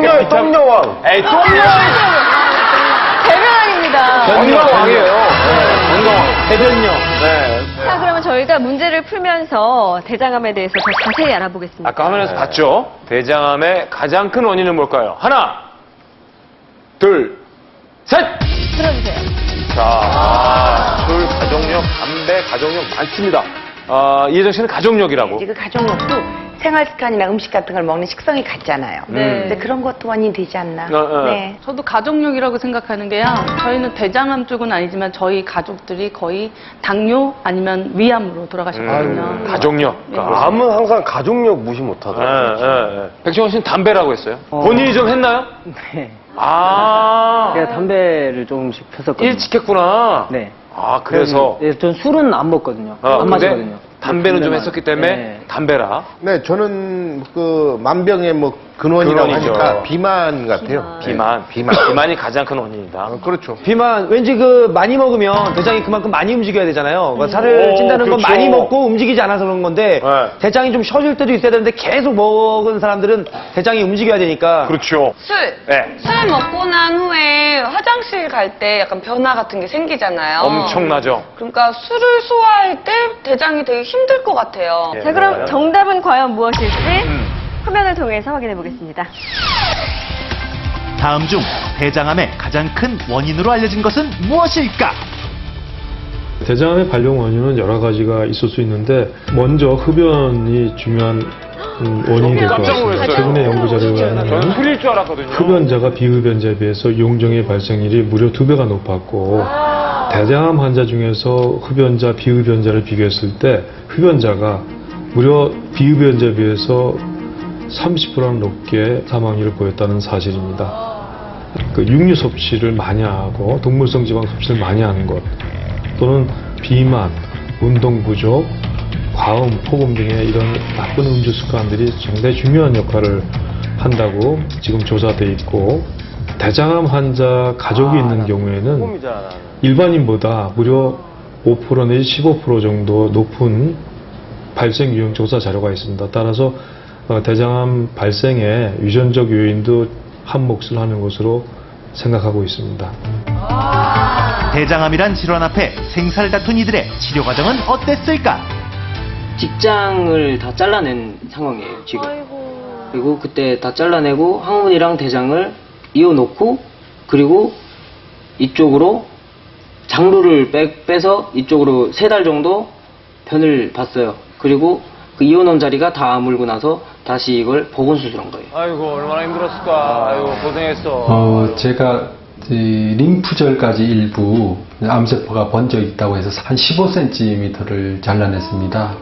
똥녀의 똥녀왕. 에이, 똥녀! 대변왕입니다. 건강왕이에요. 건강왕. 대변녀. 네. 자, 그러면 저희가 문제를 풀면서 대장암에 대해서 더 자세히 알아보겠습니다. 아까 화면에서 봤죠? 대장암의 가장 큰 원인은 뭘까요? 하나, 둘, 셋! 들어주세요. 자, 술, 가족력, 담배, 가족력 많습니다. 이혜정 씨는 가족력이라고. 그 가족력도 생활 습관이나 음식 같은 걸 먹는 식성이 같잖아요. 네. 근데 그런 것도 원인이 되지 않나. 네. 저도 가족력이라고 생각하는 게요. 저희는 대장암 쪽은 아니지만 저희 가족들이 거의 당뇨 아니면 위암으로 돌아가셨거든요. 가족력. 네. 암은 항상 가족력 무시 못하더라고요. 백종원 씨는 담배라고 했어요. 본인이 좀 했나요? 네. 아, 제가 담배를 조금씩 폈었거든요. 일찍 했구나. 네. 아, 그래서. 네, 전 술은 안 먹거든요. 안 근데 마시거든요. 담배는 좀 담배만. 했었기 때문에 네. 담배라. 네, 저는 그 만병의 뭐 근원이라고 근원이죠. 하니까 비만 같아요. 비만. 비만. 비만이 가장 큰 원인이다. 그렇죠. 비만 왠지 그 많이 먹으면 대장이 그만큼 많이 움직여야 되잖아요. 그러니까 살을 오, 찐다는 건 그렇죠. 많이 먹고 움직이지 않아서 그런 건데 네. 대장이 좀 쉬어질 때도 있어야 되는데 계속 먹은 사람들은 대장이 움직여야 되니까 그렇죠. 술! 네. 술 먹고 난 후에 화장실 갈 때 약간 변화 같은 게 생기잖아요. 엄청나죠. 그러니까 술을 소화할 때 대장이 되게 힘들 것 같아요. 자, 그럼 정답은 과연 무엇일지 화면을 통해서 확인해 보겠습니다. 다음 중 대장암의 가장 큰 원인으로 알려진 것은 무엇일까? 대장암의 발병 원인은 여러 가지가 있을 수 있는데 먼저 흡연이 중요한 원인이 될 것 깜짝 같습니다. 놀랐어요. 최근에 연구 자료가 저는 하나는 술일 줄 알았거든요. 흡연자가 비흡연자에 비해서 용종의 발생률이 무려 2배가 높았고 대장암 환자 중에서 흡연자, 비흡연자를 비교했을 때 흡연자가 무려 비흡연자에 비해서 30%나 높게 사망률을 보였다는 사실입니다. 그 육류 섭취를 많이 하고 동물성 지방 섭취를 많이 하는 것 또는 비만, 운동 부족, 과음, 폭음 등의 이런 나쁜 음주 습관들이 상당히 중요한 역할을 한다고 지금 조사돼 있고 대장암 환자 가족이 있는 경우에는 일반인보다 무려 5% 내지 15% 정도 높은 발생 유형 조사 자료가 있습니다. 따라서 대장암 발생의 유전적 요인도 한 몫을 하는 것으로 생각하고 있습니다. 대장암이란 질환 앞에 생사를 다툰 이들의 치료 과정은 어땠을까? 직장을 다 잘라낸 상황이에요, 지금. 그리고 그때 다 잘라내고 항문이랑 대장을 이어놓고 그리고 이쪽으로 장루를 빼서 이쪽으로 3달 정도 변을 봤어요. 그리고 그 이어놓은 자리가 다 아물고 나서 다시 이걸 복원 수술한 거예요. 아이고, 얼마나 힘들었을까. 아이고, 고생했어. 제가 림프절까지 일부 암세포가 번져 있다고 해서 한 15cm를 잘라냈습니다.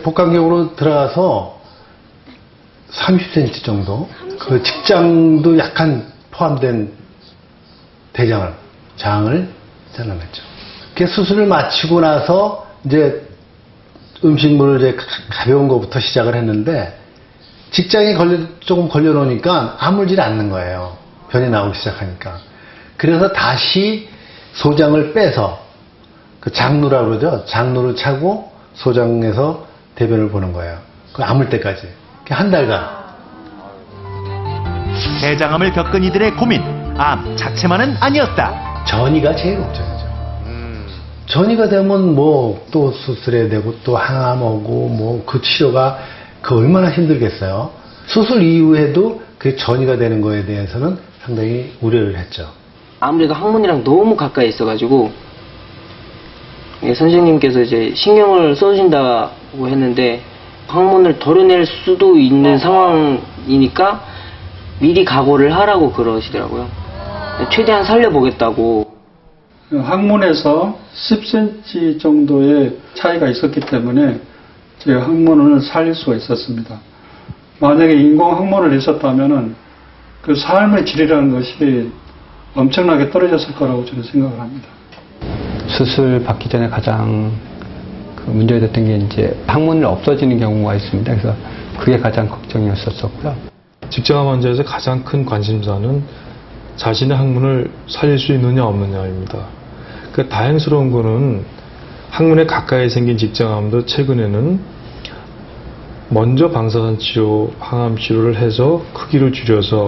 복강경으로 들어가서 30cm 정도 그 직장도 약간 포함된 장을 잘라냈죠. 그 수술을 마치고 나서 이제 음식물을 이제 가벼운 것부터 시작을 했는데 직장에 조금 걸려놓으니까 아물질 않는 거예요. 변이 나오기 시작하니까. 그래서 다시 소장을 빼서 그 장루라고 그러죠. 장루를 차고 소장에서 대변을 보는 거예요. 그 아물 때까지. 한 달간. 대장암을 겪은 이들의 고민, 암 자체만은 아니었다. 전이가 제일 걱정이죠. 전이가 되면 뭐 또 수술해야 되고 또 항암 오고 뭐 그 치료가 그 얼마나 힘들겠어요. 수술 이후에도 그 전이가 되는 거에 대해서는 상당히 우려를 했죠. 아무래도 항문이랑 너무 가까이 있어가지고 선생님께서 이제 신경을 써주신다고 했는데 항문을 덜어낼 수도 있는 상황이니까 미리 각오를 하라고 그러시더라고요. 최대한 살려보겠다고. 항문에서 10cm 정도의 차이가 있었기 때문에 저희가 항문을 살릴 수가 있었습니다. 만약에 인공 항문을 있었다면은 그 삶의 질이라는 것이 엄청나게 떨어졌을 거라고 저는 생각을 합니다. 수술 받기 전에 가장 문제가 됐던 게 이제 항문이 없어지는 경우가 있습니다. 그래서 그게 가장 걱정이었었고요. 직장암 환자에서 가장 큰 관심사는 자신의 항문을 살릴 수 있느냐 없느냐입니다. 그 다행스러운 거는 항문에 가까이 생긴 직장암도 최근에는 먼저 방사선 치료, 항암 치료를 해서 크기를 줄여서